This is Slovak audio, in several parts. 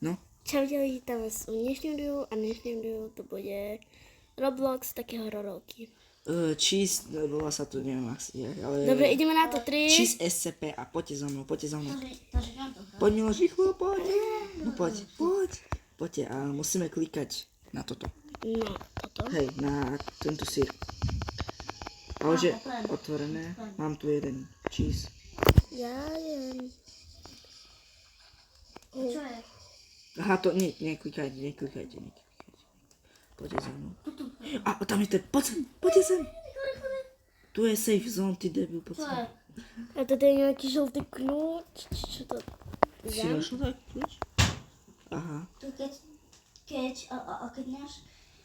No. Čaute, vítame s dnešným dielu a dnešným dielu to bude Roblox, také hororovky. Cheese, volá sa to, neviem asi, ale... Dobre, ideme na to 3. Cheese SCP a poďte za mnou, poďte za mnou. Takže mám to hrať. Poď Miloš, rýchlo, poď. No poď. Poďte a musíme klikať na toto. No, toto. Hej, na tento sír. A už je Otvorené. otvorené. Mám tu jeden cheese. Ja jem. Čo je? Aha, to neklikajte. Poďte za mnou. A tam je ten, poďte sem. Tu je safe zone, ty debil, poď Čo sem. je? A toto je nejaký žltý kľúč, či čo to Si je? našel tak kľúč? Aha. Tu keď máš,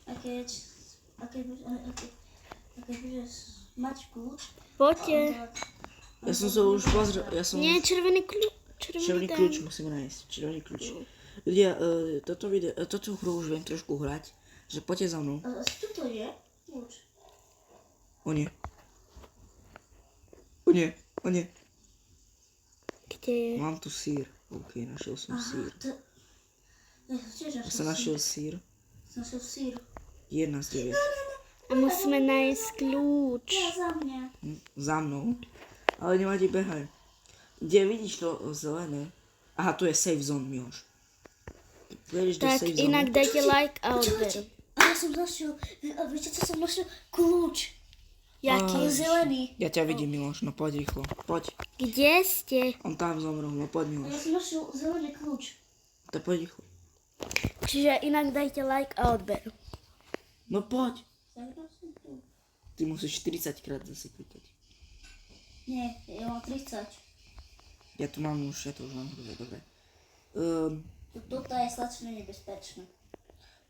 a keď budeš mať kľúč, Poďte. Ja som sa už pozrel, Nie, červený kľúč. Červený kľúč musíme nájsť, červený kľúč. Ľudia, toto hru už viem trošku hrať, že poďte za mnou. tuto je kľúč. O nie. Kde je? Mám tu sír. OK, našiel som sír. Ja tiež Ja som našiel sír. našiel sír. 1 z 9. A musíme nájsť kľúč. Ja za mňa. Za mnou. Ale nevadí, behaj. Kde vidíš to zelené? Aha, tu je safe zone, Miloš. Vieš do Tak safe inak zone? dajte like a odber. A ja som našiel, a viete čo som našiel? Kľúč. Jaký? Ale zelený. Ja ťa vidím, Miloš, no poď rýchlo. Poď. Kde ste? On tam zomrel, no poď, A ja Miloš. som našiel zelený kľúč. Tak poď rýchlo. Čiže inak dajte like a odber. No poď. Zagral som tu. Ty musíš 40 krát zase klikať. Nie, ja mám 30. Ja to už mám hrozne, dobre. Toto je slačne nebezpečné.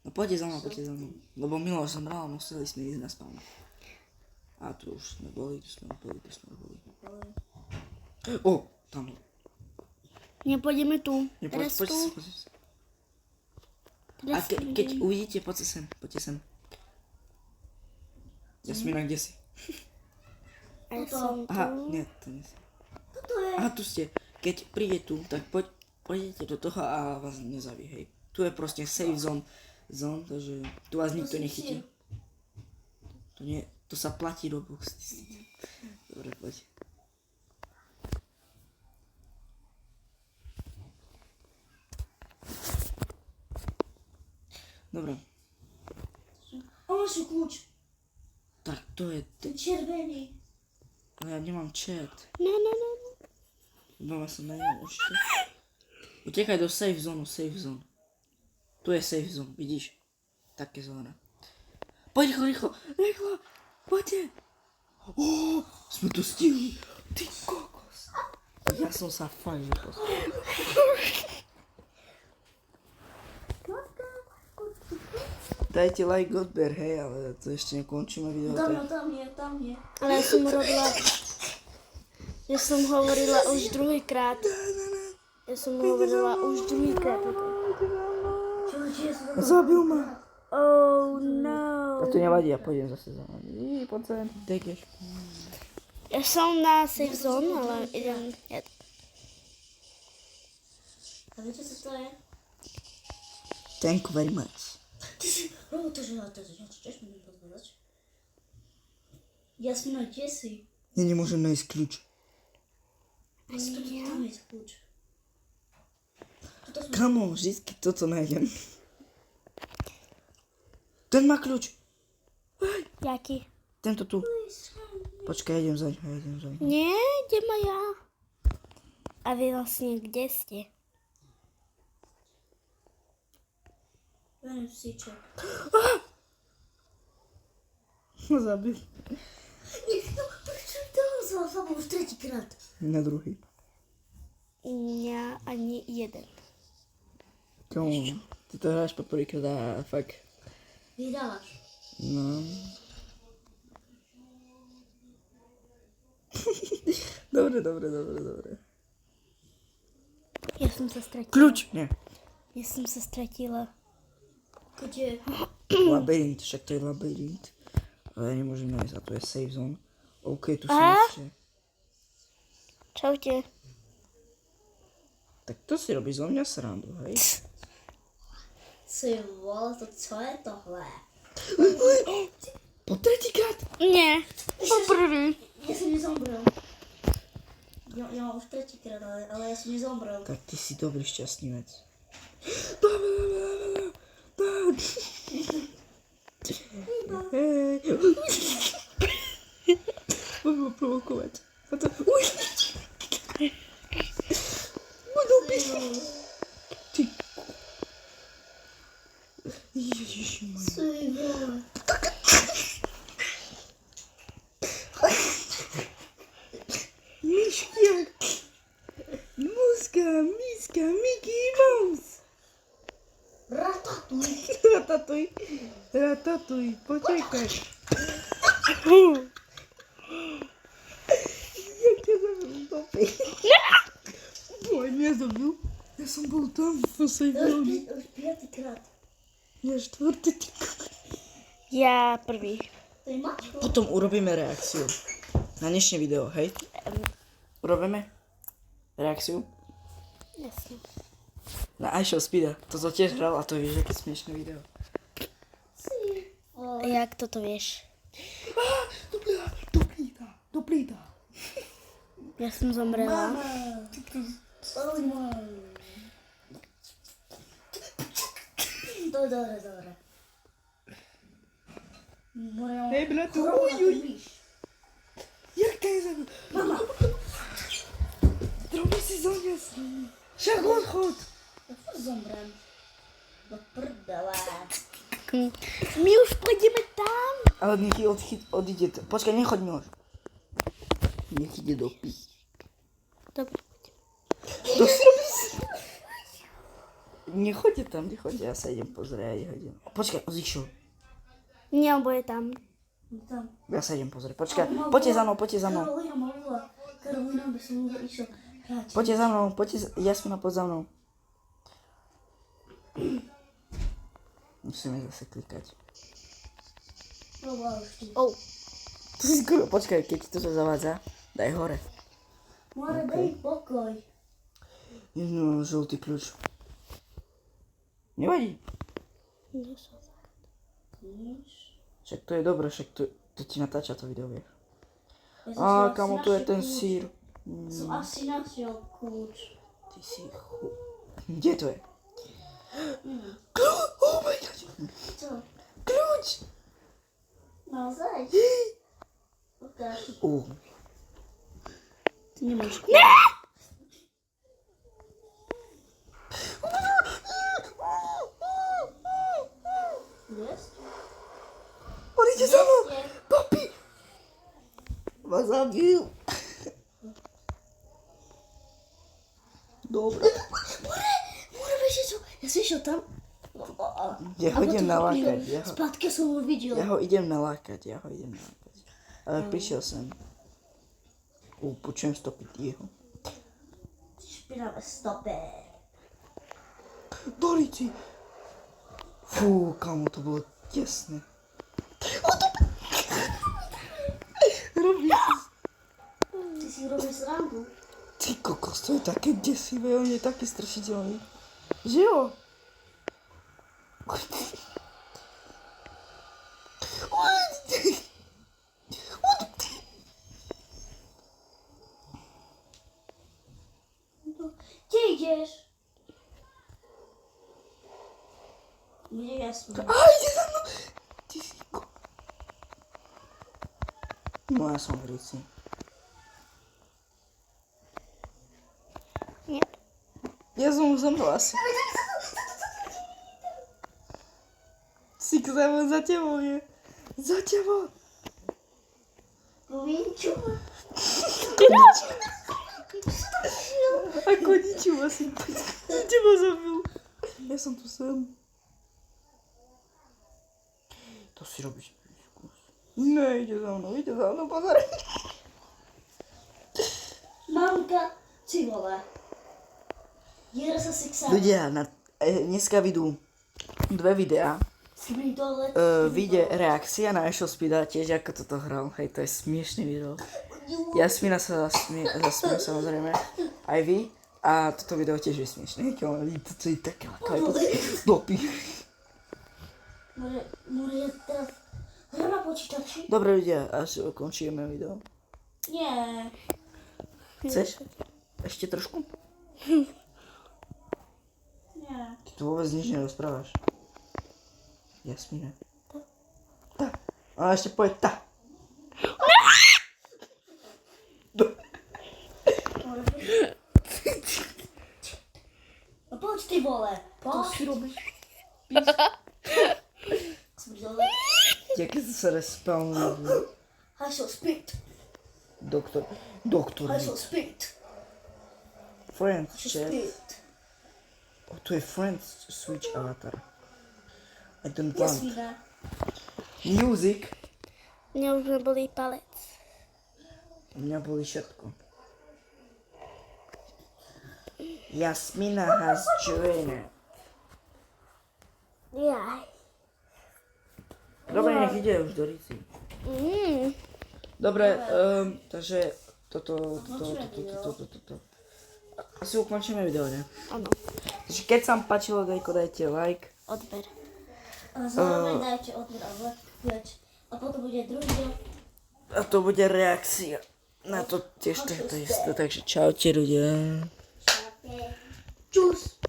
No poďte za mnou. Lebo Miloš zomrel a museli sme ísť na spawn. A tu už sme boli, tu sme boli. O, tam. Nepôjdeme tu. Poď Teraz tu. sem. A Teraz tu keď ideme. uvidíte, poďte sem. Jasmina, kde si? A ja som tu. Aha, nie, to nie si. Toto je. Aha, tu ste. Keď príde tu, tak pôjdete do toho a vás nezaví, hej. Tu je proste safe zone, takže tu vás nikto nechytí. To sa platí Roblox. Dobre, poď. Dobre, A máš kľúč. tak to je... Ten červený. Ale ja nemám chat. No. Doma som neviem ešte. Utekaj do safe zone. Tu je safe zone, vidíš? Také zóna. Poď rýchlo. Poďte. Sme to stihli. Ty kokos. Ja som sa fakt vyposlal. Dajte like, odber, hej, ale to ešte nekončíme video. Tam je. Ale ja som hovorila už druhýkrát. Zabil ma. Oh no. A to nevadí, ja pôjdem zase za vami. Poď sem, tekeš. Ja som na safe zone, ale idem... A viete, co to je? Thank you very much. To ja tiež môžem pozerať. Jasmina, kde si? Ja nemôžem nájsť kľúč. Tam je kľúč. Kamo, vždycky toto nájdem. Ten má kľúč. Jaký? Tento tu. Počkaj, idem za ňou. Nie, idem aj ja. A vy vlastne kde ste? Len psíček. Zabil. Prečo to sa už tretíkrát? Na druhý. Ja ani jeden. Kamo, ty to hráš poprvýkrát a fakt. Vyhrávaš. No. Dobre. Ja som sa stratila. Kľúč! Nie. Ja som sa stratila. Kde? Labyrint, však to je labyrint. Ale ja nemôžem nájsť, a to je safe zone. OK, tu sú A? ešte. Čaute. Tak to si robí zo mňa srandu, hej? Ty vole, to co je tohle? Po tretíkrát. Nie, poprvé. Já jsem nezomrel. Jo, už třetíkrát, ale já jsem nezomrel. Tak ty si dobrý šťastnivec. Budeme provokovat. Uj! Budu být. Ty. Ježišmarja. Ty vole. Myška. Miska, Mickey Mouse. Ratatuj. Ratatuj, počekaj. Jak ťa zabil, Topi? Oj, mňa zabil. Ja som bol tam v sejfóne. Už pětkrát. Ja štvrtý. Ja prvý. To je mačko. Potom urobíme reakciu. Na dnešné video, hej? Urobíme reakciu Jasne. na iShow Speeda. To som tiež hral a to vieš, aké smiešné video. Jak toto vieš? Do plíta. Ja som zomrela. Dobré. Hej, bratu, uj. Jaká je zabil? Mama. Droby si zaniesl. Však odchod. Já furt zomrem. Do prdele. My už pôjdeme tam. Ale nech odíde. Počkaj, nechoď mi už. Nech ide do pí. Dobre. To si robíš? Nechoďte tam, nechoďte, ja sa idem pozrieť. Počkaj, odišiel. Nie, on bude tam. Tam. Ja sa idem pozrieť. Počkaj, poďte za mnou. Karolina mluvila. Karolina by se mluvila išla hrát. Poďte za mnou, Jasmina, poď za mnou. Musíme zase klikať. Oh. To si skoro, počkaj, keď ti to zavádza, daj hore. More, dej pokoj. No, žltý kľúč. Nevadí. Však to je dobré, však to ti natáča to video, vieš. Á, kamo, tu je ten sír. Som asi našiel kľúč. Ty si Kde to je? Kľúč! Oh my god! Co? Kľúč! Naozaj? Ukáž. Ty nemôžeš. Jest? On ide za mnou! Papi! Ma zabil! Dobre. More, vieš čo? Ja som išiel tam. Ja ho idem nalákať. Zpátky som ho videl. Ja ho idem nalákať. Ale prišiel sem. Počujem stopy jeho. Špinavé stopy. Dorici! Fú, kamo, to bolo tesné. Robí si... Ty si robíš srandu. Ty kokos, to je také desivé, on je taký strašidelný. Že jo? Kde ideš? Bude jasno. Ide za mnou! Ty si No ja som v rici. Nie. Ja som zomrel asi. Sik za tebou je. Za tebou. Kovinču. A koniču asi. Teba zabil. Ja som tu sám. To si robíš. Ne, ide za mnou, pozor. Mamka, ty vole. Jera sa sexá. Ľudia, dneska vidú dve videá. Smej dole. Vyjde reakcia na iShow Speeda, tiež ako toto hral. Hej, to je smiešný video. Jasmina sa zasmie samozrejme. Aj vy. A toto video tiež je smiešné. Toto je také lakávé. Dopy. Môže teraz hra na počítači? Dobre ľudia, asi ukončíme video. Nie. Chceš? Ešte trošku? Nie. Ty tu vôbec nič nerozprávaš. Jasmína. Tá. A ešte poď tá. No poď ty vole. Poď. si robíš? Som dole. Jaké sa respawnuje. I shall spit. Doktor. I shall spit. Friends I shall chat. spit. To je Friends switch avatar. I don't want. Jasmína. Music. Mňa už nebolí palec. Mňa boli všetko. Jasmina has joined. Jaj. Dobre, nech ide už do Rici. Dobre, takže toto. Asi ukončíme video, ne? Áno. Takže keď sa vám páčilo, dajte like. Odber. A zároveň dajte odber a odber. A potom bude druhý diel. A to bude reakcia na to tiež to isté. Takže čaute ľudia.